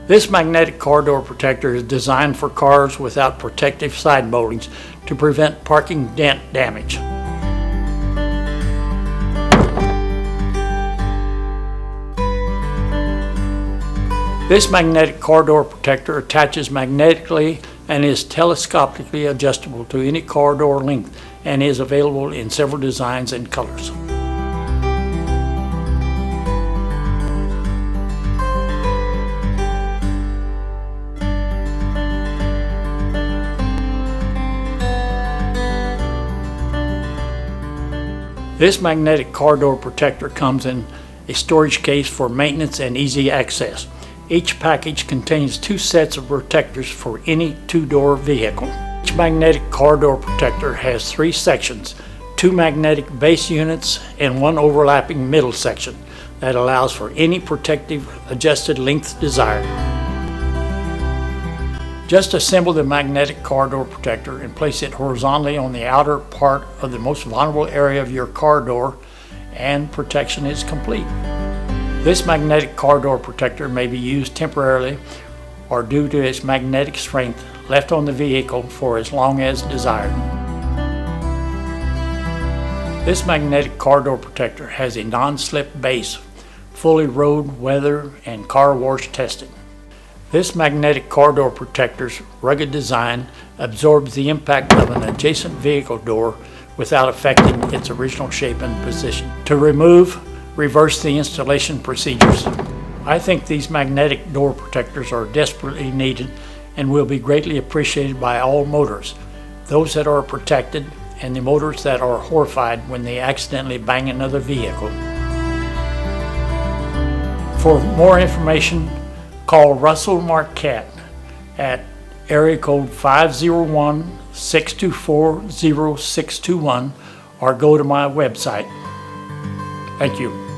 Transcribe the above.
This magnetic car door protector is designed for cars without protective side moldings to prevent parking dent damage. This magnetic car door protector attaches magnetically and is telescopically adjustable to any car door length and is available in several designs and colors. This magnetic car door protector comes in a storage case for maintenance and easy access. Each package contains 2 sets of protectors for any 2-door vehicle. Each magnetic car door protector has 3 sections, 2 magnetic base units and 1 overlapping middle section that allows for any protective adjusted length desired. Just assemble the magnetic car door protector and place it horizontally on the outer part of the most vulnerable area of your car door, and protection is complete. This magnetic car door protector may be used temporarily or due to its magnetic strength left on the vehicle for as long as desired. This magnetic car door protector has a non-slip base, fully road, weather, and car wash tested. This magnetic car door protector's rugged design absorbs the impact of an adjacent vehicle door without affecting its original shape and position. To remove, reverse the installation procedures. I think these magnetic door protectors are desperately needed and will be greatly appreciated by all motorists, those that are protected and the motorists that are horrified when they accidentally bang another vehicle. For more information, call Russell Marquette at area code 501-624-0621 or go to my website. Thank you.